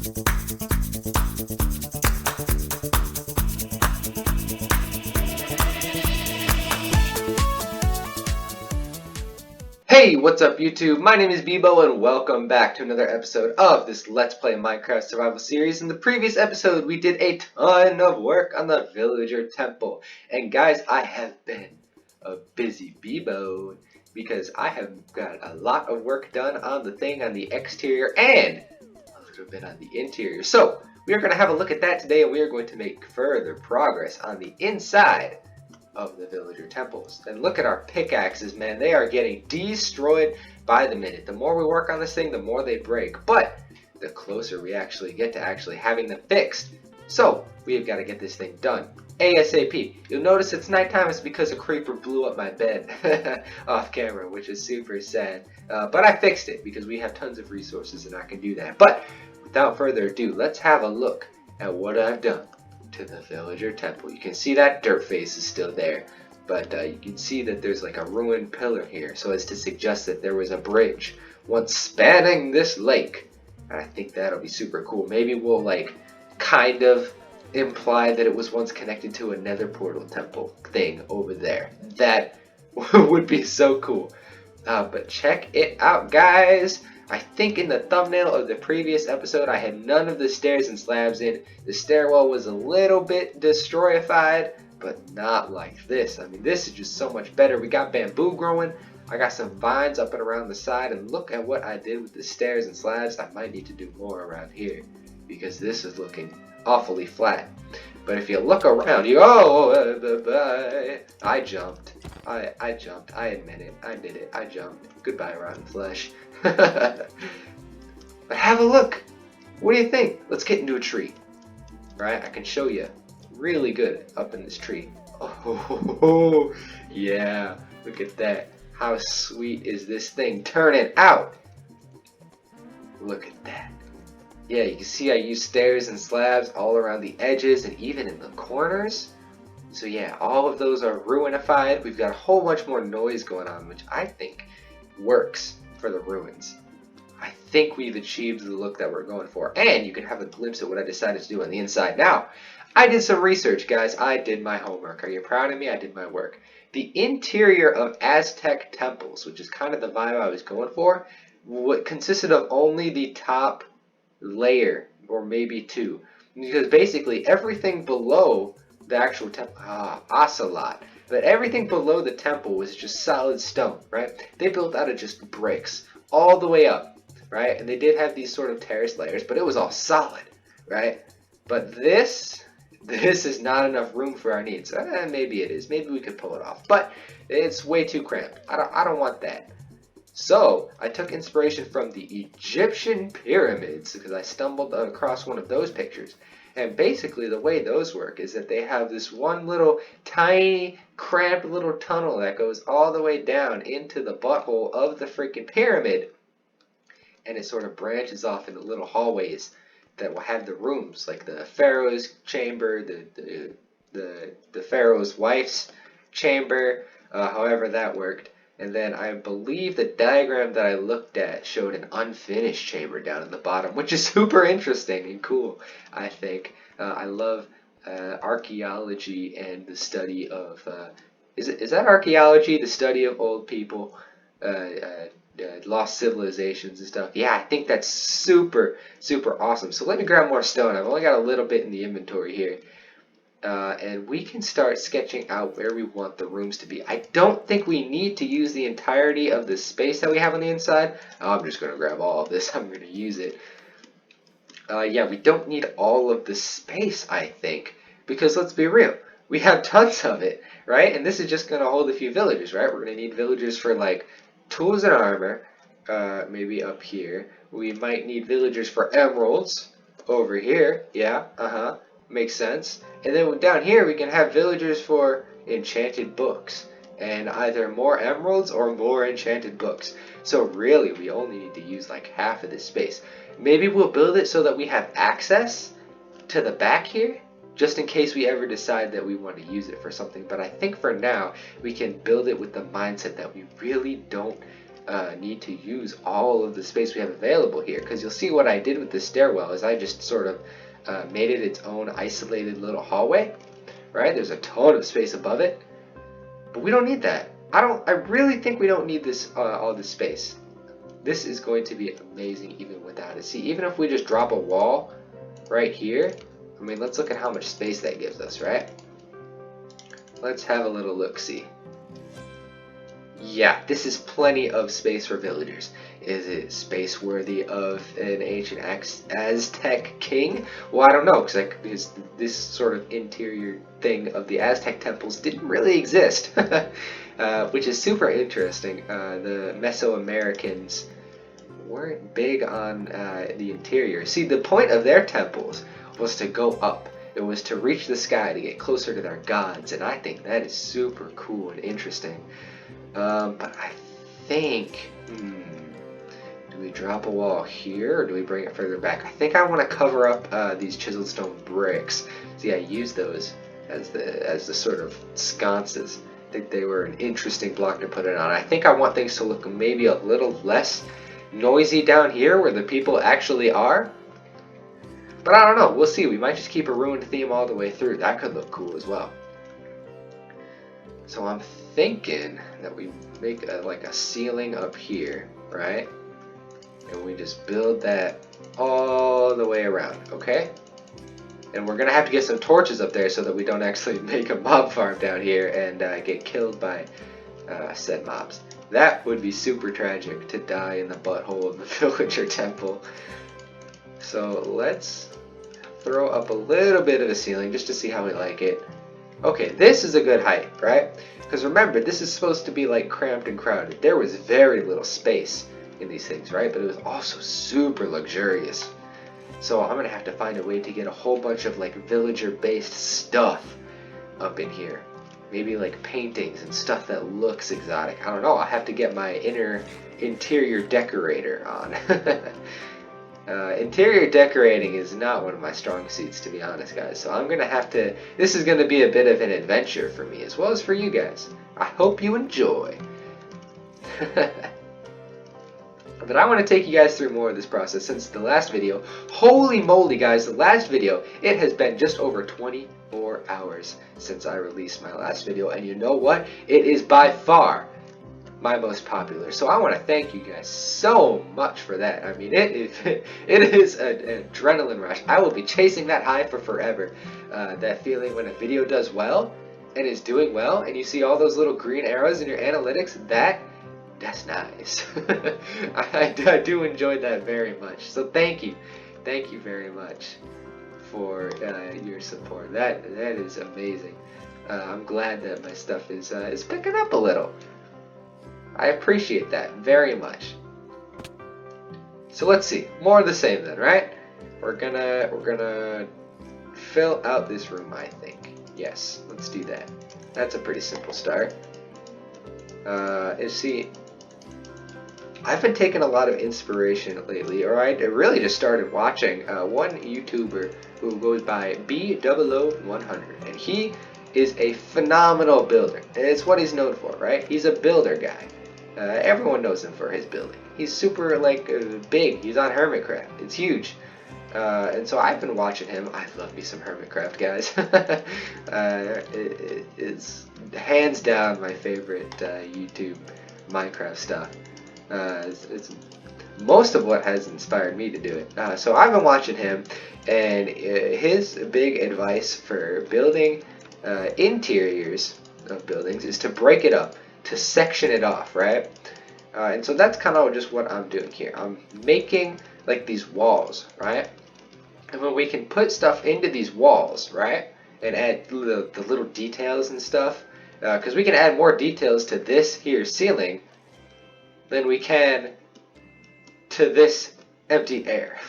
Hey, what's up YouTube? My name is Bebo and welcome back to another episode of this Let's Play Minecraft Survival Series. In the previous episode, we did a ton of work on the Villager Temple. And guys, I have been a busy Bebo because I have got a lot of work done on the thing on the exterior and a little bit on the interior. So, we are going to have a look at that today and we are going to make further progress on the inside of the villager temples. And look at our pickaxes, man. They are getting destroyed by the minute. The more we work on this thing, the more they break. But the closer we actually get to actually having them fixed. So we have got to get this thing done ASAP. You'll notice it's nighttime. It's because a creeper blew up my bed off camera, which is super sad. But I fixed it because we have tons of resources and I can do that. But without further ado, let's have a look at what I've done to the villager temple. You can see that dirt face is still there, but you can see that there's like a ruined pillar here, so as to suggest that there was a bridge once spanning this lake. And I think that'll be super cool. Maybe we'll like kind of imply that it was once connected to a nether portal temple thing over there. That would be so cool. But check it out, guys. I think in the thumbnail of the previous episode I had none of the stairs and slabs in. The stairwell was a little bit destroyified, but not like this. I mean, this is just so much better. We got bamboo growing. I got some vines up and around the side, and look at what I did with the stairs and slabs. I might need to do more around here because this is looking awfully flat. But if you look around, I jumped. I jumped. I admit it. I did it. I jumped. Goodbye, rotten flesh. But have a look. What do you think? Let's get into a tree. Right? I can show you really good up in this tree. Oh, yeah. Look at that. How sweet is this thing turning out? Look at that. Yeah, you can see I use stairs and slabs all around the edges and even in the corners. So yeah, all of those are ruinified. We've got a whole bunch more noise going on, which I think works for the ruins. I think we've achieved the look that we're going for. And you can have a glimpse of what I decided to do on the inside. Now, I did some research, guys. I did my homework. Are you proud of me? I did my work. The interior of Aztec temples, which is kind of the vibe I was going for, what consisted of only the top layer, or maybe two, because basically everything below the actual temple, ocelot, but everything below the temple was just solid stone, right? They built out of just bricks all the way up, right? And they did have these sort of terrace layers, but it was all solid, right? But this is not enough room for our needs. Maybe it is. Maybe we could pull it off, but it's way too cramped. I don't want that. So I took inspiration from the Egyptian pyramids because I stumbled across one of those pictures. And basically the way those work is that they have this one little tiny cramped little tunnel that goes all the way down into the butthole of the freaking pyramid. And it sort of branches off into little hallways that will have the rooms, like the pharaoh's chamber, the pharaoh's wife's chamber, however that worked. And then I believe the diagram that I looked at showed an unfinished chamber down at the bottom, which is super interesting and cool, I think. I love archaeology and the study of, is that archaeology, the study of old people, lost civilizations and stuff? Yeah, I think that's super, super awesome. So let me grab more stone. I've only got a little bit in the inventory here. And we can start sketching out where we want the rooms to be. I don't think we need to use the entirety of the space that we have on the inside. I'm just going to grab all of this. I'm going to use it. Yeah, we don't need all of the space, I think. Because let's be real. We have tons of it, right? And this is just going to hold a few villagers, right? We're going to need villagers for, like, tools and armor. Maybe up here. We might need villagers for emeralds. Over here. Yeah, makes sense. And then down here we can have villagers for enchanted books and either more emeralds or more enchanted books. So really we only need to use like half of this space. Maybe we'll build it so that we have access to the back here just in case we ever decide that we want to use it for something. But I think for now we can build it with the mindset that we really don't need to use all of the space we have available here, because you'll see what I did with the stairwell is I just sort of made it its own isolated little hallway, right? There's a ton of space above it, but we don't need that. I really think we don't need this all this space. This is going to be amazing even without it. See, even if we just drop a wall right here, I mean, let's look at how much space that gives us, right? Let's have a little look-see. Yeah, this is plenty of space for villagers. Is it space worthy of an ancient Aztec king? Well, I don't know, because this sort of interior thing of the Aztec temples didn't really exist, which is super interesting. The Mesoamericans weren't big on the interior. See, the point of their temples was to go up. It was to reach the sky to get closer to their gods, and I think that is super cool and interesting. But I think, do we drop a wall here, or do we bring it further back? I think I want to cover up these chiseled stone bricks. See, I use those as the sort of sconces. I think they were an interesting block to put it on. I think I want things to look maybe a little less noisy down here where the people actually are. But I don't know, we'll see. We might just keep a ruined theme all the way through. That could look cool as well. So I'm thinking that we make like a ceiling up here, right? And we just build that all the way around, okay? And we're gonna have to get some torches up there so that we don't actually make a mob farm down here and get killed by said mobs. That would be super tragic, to die in the butthole of the villager temple. So let's throw up a little bit of a ceiling just to see how we like it. Okay, this is a good height, right? Because remember, this is supposed to be like cramped and crowded. There was very little space in these things, right? But it was also super luxurious. So I'm gonna have to find a way to get a whole bunch of like villager-based stuff up in here. Maybe like paintings and stuff that looks exotic. I don't know, I'll have to get my interior decorator on. Interior decorating is not one of my strong suits, to be honest, guys. So I'm gonna have to, this is gonna be a bit of an adventure for me, as well as for you guys. I hope you enjoy. But I want to take you guys through more of this process since the last video. Holy moly, guys, the last video, it has been just over 24 hours since I released my last video. And you know what? It is by far my most popular. So I want to thank you guys so much for that. I mean, it is an adrenaline rush. I will be chasing that high for forever. That feeling when a video does well and is doing well, and you see all those little green arrows in your analytics, that's nice. I do enjoy that very much. So thank you very much for your support. That is amazing. I'm glad that my stuff is picking up a little. I appreciate that very much. So let's see, more of the same then, right? We're gonna fill out this room, I think. Yes, let's do that. That's a pretty simple start. See, I've been taking a lot of inspiration lately, or I really just started watching one YouTuber who goes by B000100, and he is a phenomenal builder, and it's what he's known for, right? He's a builder guy. Everyone knows him for his building. He's super big. He's on Hermitcraft. It's huge. And so I've been watching him. I love me some Hermitcraft, guys. It is hands down my favorite YouTube Minecraft stuff. It's most of what has inspired me to do it. So I've been watching him, and his big advice for building interiors of buildings is to break it up, to section it off, right? And so that's kind of just what I'm doing here. I'm making like these walls, right? And when we can put stuff into these walls, right, and add the little details and stuff, because we can add more details to this here ceiling than we can to this empty air.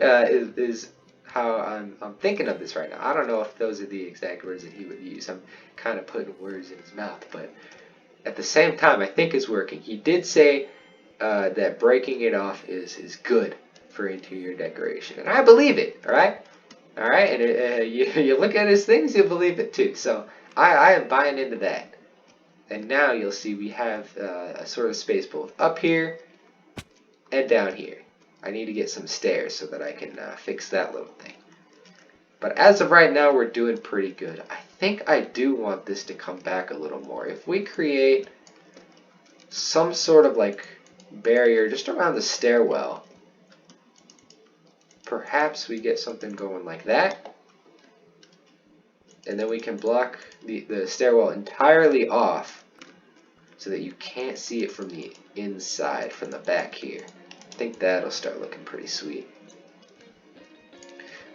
is how I'm thinking of this right now. I don't know if those are the exact words that he would use. I'm kind of putting words in his mouth, but at the same time, I think it's working. He did say that breaking it off is good for interior decoration, and I believe it. All right, and you look at his things, you believe it too. So I am buying into that. And now you'll see we have a sort of space both up here and down here. I need to get some stairs so that I can fix that little thing. But as of right now, we're doing pretty good. I think I do want this to come back a little more. If we create some sort of like barrier just around the stairwell, perhaps we get something going like that. And then we can block the stairwell entirely off so that you can't see it from the inside, from the back here. I think that'll start looking pretty sweet.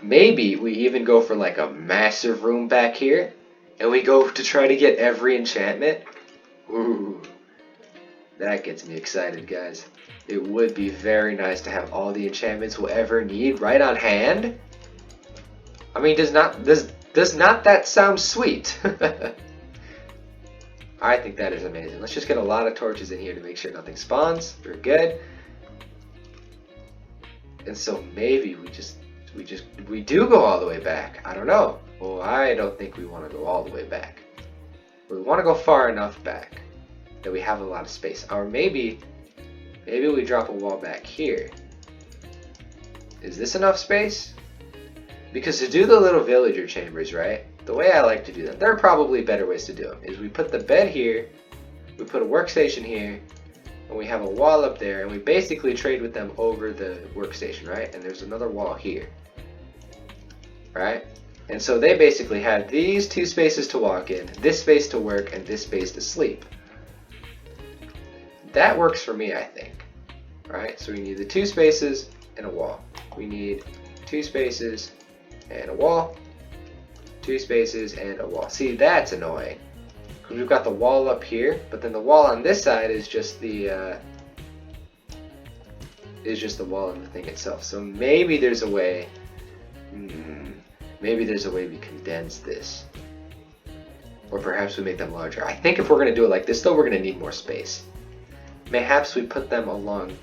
Maybe we even go for like a massive room back here, and we go to try to get every enchantment. Ooh, that gets me excited, guys. It would be very nice to have all the enchantments we'll ever need right on hand. I mean, does not that sound sweet? I think that is amazing. Let's just get a lot of torches in here to make sure nothing spawns. We're good. And so maybe we do go all the way back. I don't know. Well, I don't think we want to go all the way back. We want to go far enough back that we have a lot of space. Or maybe we drop a wall back here. Is this enough space? Because to do the little villager chambers, right? The way I like to do them, there are probably better ways to do them, is we put the bed here, we put a workstation here, and we have a wall up there, and we basically trade with them over the workstation, right? And there's another wall here, right? And so they basically have these two spaces to walk in, this space to work, and this space to sleep. That works for me, I think. Right? So we need the two spaces and a wall. We need two spaces and a wall. Two spaces and a wall. See, that's annoying. Because we've got the wall up here, but then the wall on this side is just the wall and the thing itself. So maybe there's a way. Maybe there's a way we condense this. Or perhaps we make them larger. I think if we're going to do it like this, though, we're going to need more space. Mayhaps we put them along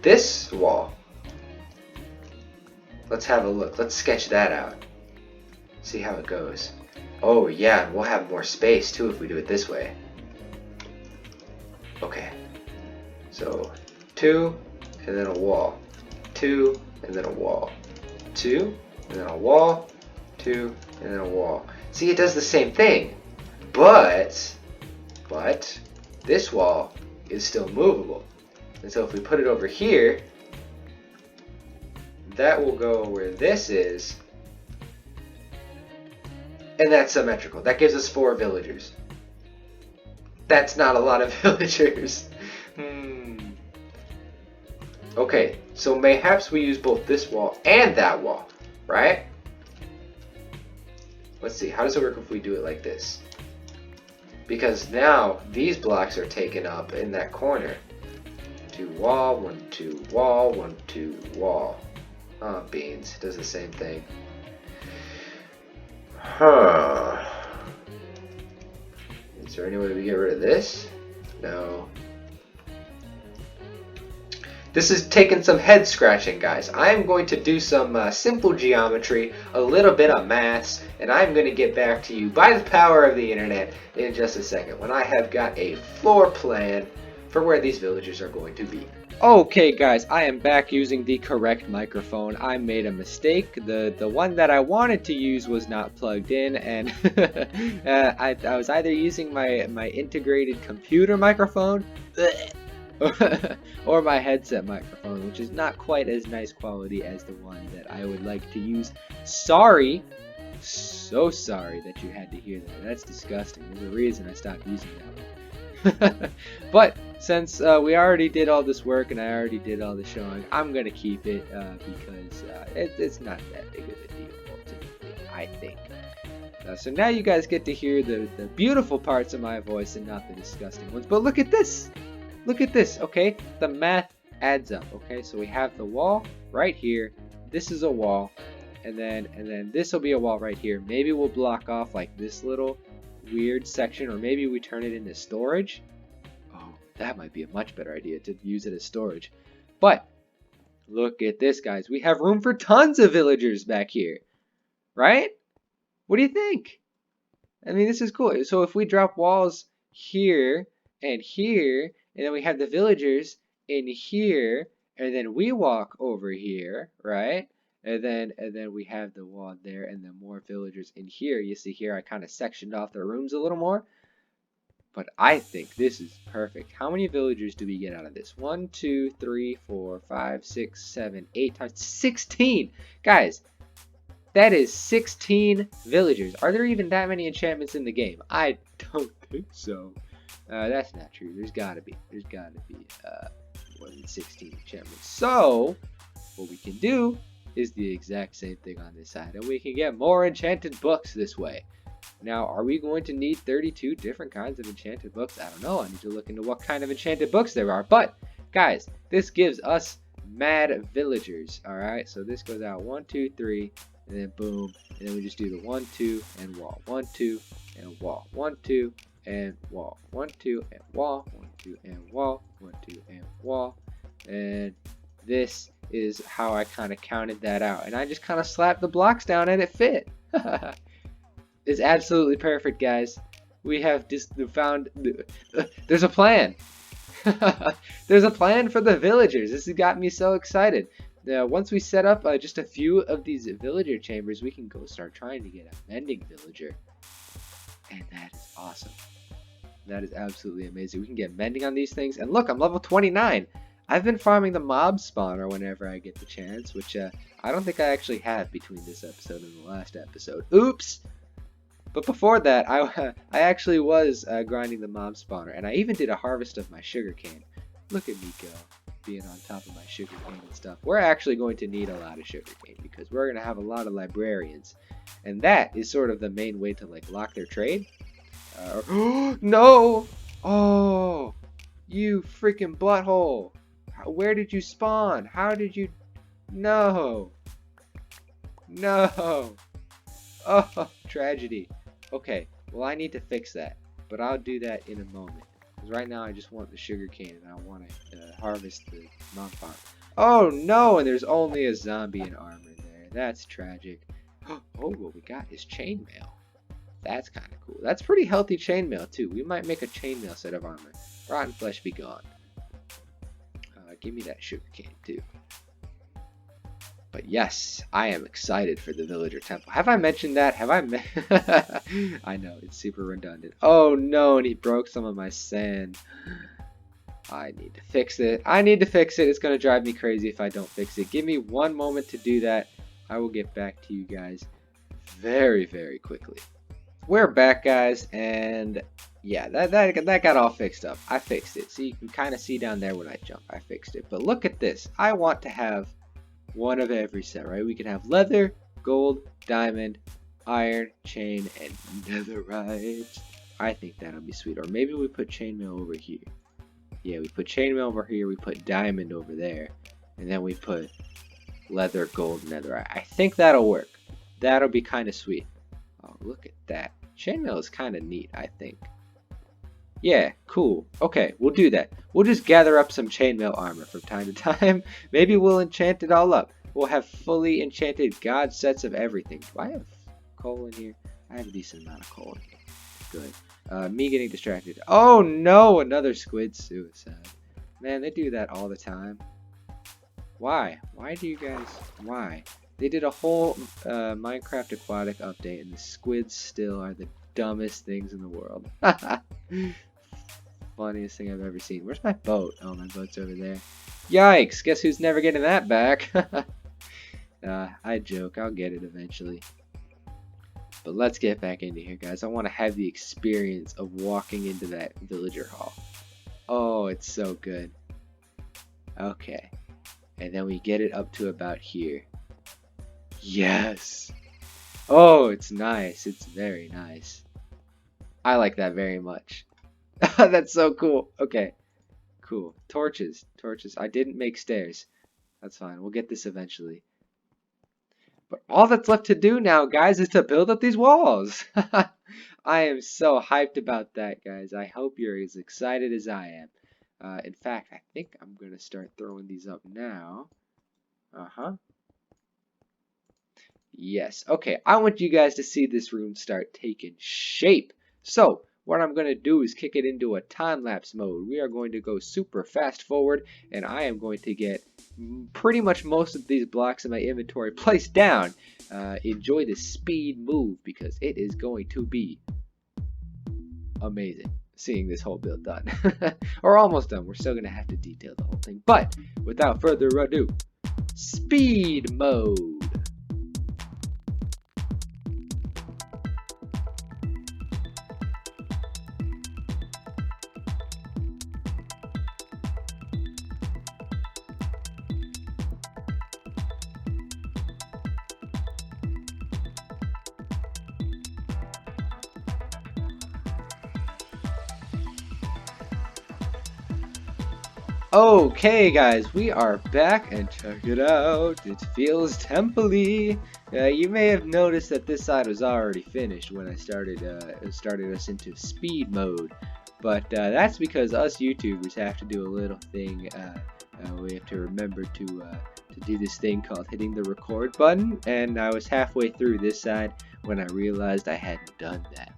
this wall. Let's have a look. Let's sketch that out. See how it goes. Oh yeah, and we'll have more space too if we do it this way. Okay. So 2 and then a wall. 2 and then a wall. 2 and then a wall. 2 and then a wall. See, it does the same thing. But this wall is still movable. And so if we put it over here, that will go where this is, and that's symmetrical. That gives us 4 villagers. That's not a lot of villagers. Okay, so mayhaps we use both this wall and that wall, right? Let's see, how does it work if we do it like this? Because now these blocks are taken up in that corner. 2 wall, 1 2 wall, 1 2 wall. Oh, beans. It does the same thing. Huh. Is there any way we get rid of this? No. This is taking some head scratching, guys. I'm going to do some simple geometry, a little bit of maths, and I'm going to get back to you by the power of the internet in just a second when I have got a floor plan for where these villagers are going to be. Okay guys, I am back using the correct microphone. I made a mistake. The one that I wanted to use was not plugged in, and I was either using my integrated computer microphone or my headset microphone, which is not quite as nice quality as the one that I would like to use. Sorry, so sorry that you had to hear that. That's disgusting. There's a reason I stopped using that one. But since we already did all this work and I already did all the showing, I'm gonna keep it because it's not that big of a deal ultimately, I think. So now you guys get to hear the beautiful parts of my voice and not the disgusting ones. But look at this! Look at this, okay? The math adds up, okay? So we have the wall right here. This is a wall. And then this will be a wall right here. Maybe we'll block off like this little weird section, or maybe we turn it into storage. Oh, that might be a much better idea to use it as storage. But look at this, guys. We have room for tons of villagers back here, right? What do you think? I mean, this is cool. So if we drop walls here, and here, and then we have the villagers in here, and then we walk over here, right? And then we have the wall there, and then more villagers in here. You see here, I kind of sectioned off the rooms a little more. But I think this is perfect. How many villagers do we get out of this? 1, 2, 3, 4, 5, 6, 7, 8 times 16. Guys, that is 16 villagers. Are there even that many enchantments in the game? I don't think so. That's not true. There's gotta be. More than 16 enchantments. So, what we can do is the exact same thing on this side. And we can get more enchanted books this way. Now, are we going to need 32 different kinds of enchanted books? I don't know. I need to look into what kind of enchanted books there are. But, guys, this gives us mad villagers. Alright, so this goes out 1, 2, 3, and then boom. And then we just do the 1, 2, and wall. 1, 2, and wall. 1, 2, and wall. 1, 2, and wall. 1, 2, and wall. 1, 2, and wall. And this is how I kind of counted that out. And I just kind of slapped the blocks down and it fit. It's absolutely perfect, guys. We have just found... There's a plan. There's a plan for the villagers. This has got me so excited. Now, once we set up just a few of these villager chambers, we can go start trying to get a mending villager. And that is awesome. That is absolutely amazing. We can get mending on these things. And look, I'm level 29. I've been farming the mob spawner whenever I get the chance, which I don't think I actually have between this episode and the last episode. Oops! But before that, I actually was grinding the mob spawner, and I even did a harvest of my sugarcane. Look at me go, being on top of my sugarcane and stuff. We're actually going to need a lot of sugarcane because we're going to have a lot of librarians, and that is sort of the main way to like lock their trade. No! Oh, you freaking butthole! Where did you spawn? How did you? No! No! Oh, tragedy. Okay, well I need to fix that, but I'll do that in a moment. Because right now I just want the sugarcane and I want to harvest the mob farm. Oh no, and there's only a zombie in armor there. That's tragic. Oh, what we got is chainmail. That's kind of cool. That's pretty healthy chainmail too. We might make a chainmail set of armor. Rotten flesh be gone. Give me that sugarcane too. But yes, I am excited for the villager temple. Have I mentioned that? Have I? I know, it's super redundant. Oh no, and he broke some of my sand. I need to fix it. I need to fix it. It's going to drive me crazy if I don't fix it. Give me one moment to do that. I will get back to you guys very, very quickly. We're back, guys, and yeah, that got all fixed up. I fixed it. So you can kind of see down there when I jump. I fixed it. But look at this. I want to have one of every set, right? We can have leather, gold, diamond, iron, chain, and netherite. I think that'll be sweet. Or maybe we put chainmail over here. Yeah, we put chainmail over here. We put diamond over there. And then we put leather, gold, netherite. I think that'll work. That'll be kind of sweet. Oh, look at that. Chainmail is kind of neat, I think. Yeah, cool. Okay, we'll do that. We'll just gather up some chainmail armor from time to time. Maybe we'll enchant it all up. We'll have fully enchanted god sets of everything. Do I have coal in here? I have a decent amount of coal in here. Good. Me getting distracted. Oh no, another squid suicide. Man, they do that all the time. Why? Why do you guys... Why? They did a whole Minecraft Aquatic update, and the squids still are the dumbest things in the world. Funniest thing I've ever seen. Where's my boat? Oh, my boat's over there. Yikes! Guess who's never getting that back? I joke. I'll get it eventually. But let's get back into here, guys. I want to have the experience of walking into that villager hall. Oh, it's so good. Okay. And then we get it up to about here. Yes! Oh, it's nice. It's very nice. I like that very much. That's so cool. Okay. Cool. Torches. Torches. I didn't make stairs. That's fine. We'll get this eventually. But all that's left to do now, guys, is to build up these walls. I am so hyped about that, guys. I hope you're as excited as I am. In fact, I think I'm going to start throwing these up now. Yes. Okay, I want you guys to see this room start taking shape. So, what I'm going to do is kick it into a time-lapse mode. We are going to go super fast forward, and I am going to get pretty much most of these blocks in my inventory placed down. Enjoy the speed move because it is going to be amazing seeing this whole build done. Or almost done. We're still going to have to detail the whole thing. But without further ado, speed mode. Okay guys, we are back and check it out, it feels temple-y. You may have noticed that this side was already finished when I started us into speed mode, but that's because us YouTubers have to do a little thing. We have to remember to do this thing called hitting the record button, and I was halfway through this side when I realized I hadn't done that.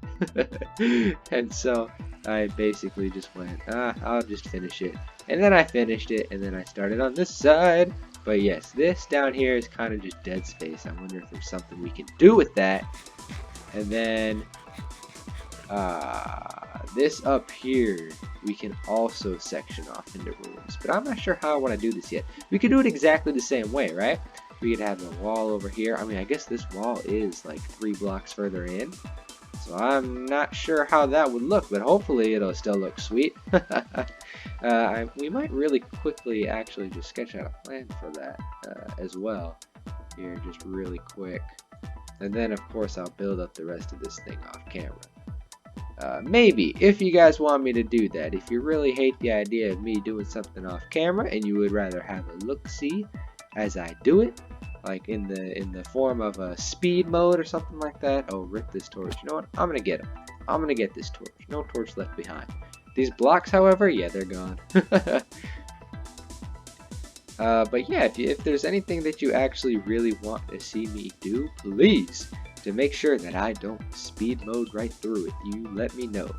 And so I basically just went, I'll just finish it. And then I finished it, and then I started on this side. But yes, this down here is kind of just dead space. I wonder if there's something we can do with that. And then this up here, we can also section off into rooms. But I'm not sure how I want to do this yet. We could do it exactly the same way, right? We could have the wall over here. I mean, I guess this wall is like 3 blocks further in. So I'm not sure how that would look, but hopefully it'll still look sweet. We might really quickly actually just sketch out a plan for that as well. Here, just really quick. And then of course I'll build up the rest of this thing off camera. Maybe, if you guys want me to do that. If you really hate the idea of me doing something off camera and you would rather have a look-see as I do it, like in the form of a speed mode or something like that. Oh, rip this torch. You know what? I'm gonna get him. I'm gonna get this torch. No torch left behind. These blocks, however, yeah, they're gone. But yeah, if there's anything that you actually really want to see me do, please, to make sure that I don't speed mode right through it, you let me know.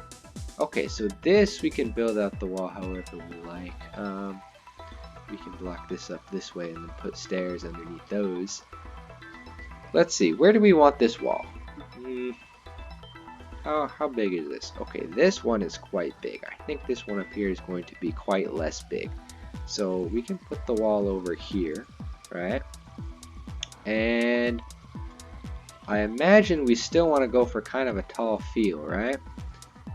Okay, so this we can build out the wall however we like. We can block this up this way and then put stairs underneath those. Let's see, where do we want this wall? How big is this? Okay, this one is quite big. I think this one up here is going to be quite less big. So we can put the wall over here, right? And I imagine we still want to go for kind of a tall feel, right?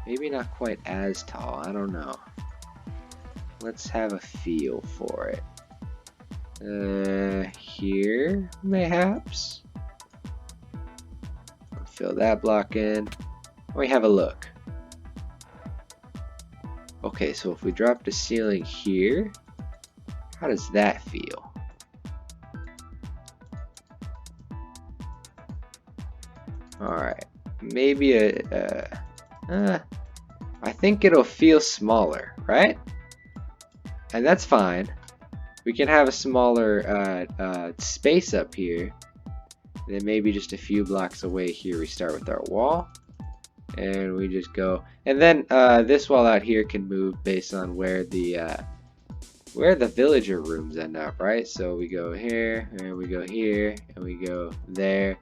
Maybe not quite as tall, I don't know. Let's have a feel for it. Here, mayhaps. Fill that block in. Let me have a look. Okay, so if we drop the ceiling here, how does that feel? Alright, maybe I think it'll feel smaller, right? And that's fine. We can have a smaller space up here. And then maybe just a few blocks away here we start with our wall. And we just go. And then this wall out here can move based on where the villager rooms end up, right? So we go here, and we go here, and we go there.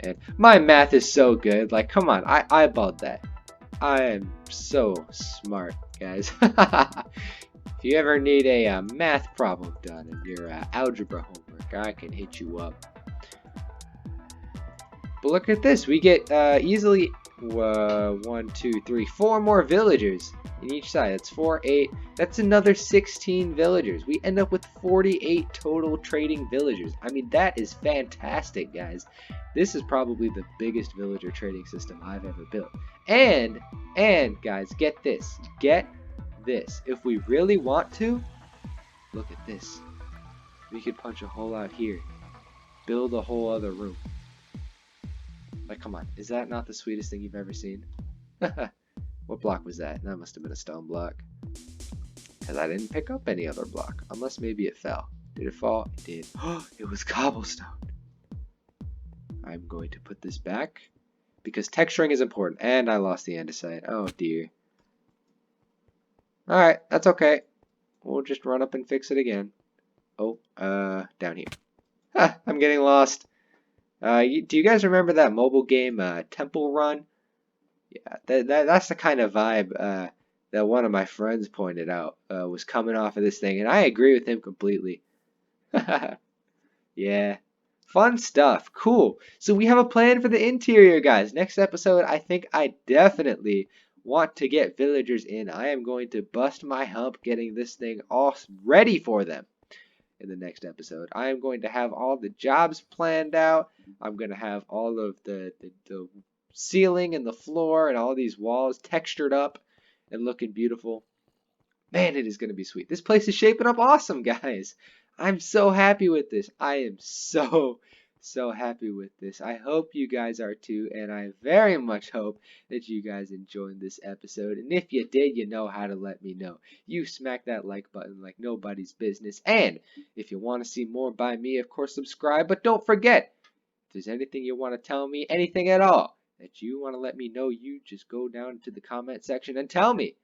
And my math is so good. Like, come on, I eyeballed that. I am so smart, guys. If you ever need a math problem done in your algebra homework, I can hit you up. But look at this, we get easily 1, 2, 3, 4 more villagers in each side. That's 4, 8. That's another 16 villagers. We end up with 48 total trading villagers. I mean, that is fantastic, guys. This is probably the biggest villager trading system I've ever built. And guys, get this. Get this. If we really want to, look at this. We could punch a hole out here. Build a whole other room. Like, come on. Is that not the sweetest thing you've ever seen? What block was that? That must have been a stone block. Because I didn't pick up any other block. Unless maybe it fell. Did it fall? It did. It was cobblestone. I'm going to put this back. because texturing is important. And I lost the andesite. Oh dear. Alright, that's okay. We'll just run up and fix it again. Oh, down here. Ha, I'm getting lost. Do you guys remember that mobile game, Temple Run? Yeah, that's the kind of vibe that one of my friends pointed out was coming off of this thing, and I agree with him completely. Yeah, fun stuff. Cool. So we have a plan for the interior, guys. Next episode, I think I definitely want to get villagers in. I am going to bust my hump getting this thing all ready for them in the next episode. I am going to have all the jobs planned out. I'm going to have all of the ceiling and the floor and all these walls textured up and looking beautiful. Man, it is going to be sweet. This place is shaping up awesome, guys. I'm so happy with this. I am so happy with this. I hope you guys are too, and I very much hope that you guys enjoyed this episode. And if you did, you know how to let me know. You smack that like button like nobody's business. And if you want to see more by me, of course, subscribe. But don't forget, if there's anything you want to tell me, anything at all that you want to let me know, you just go down to the comment section and tell me,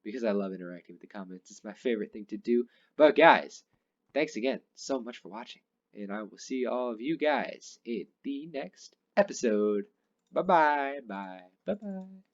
because I love interacting with the comments. It's my favorite thing to do. But guys, thanks again so much for watching, and I will see all of you guys in the next episode. Bye bye, bye, bye bye.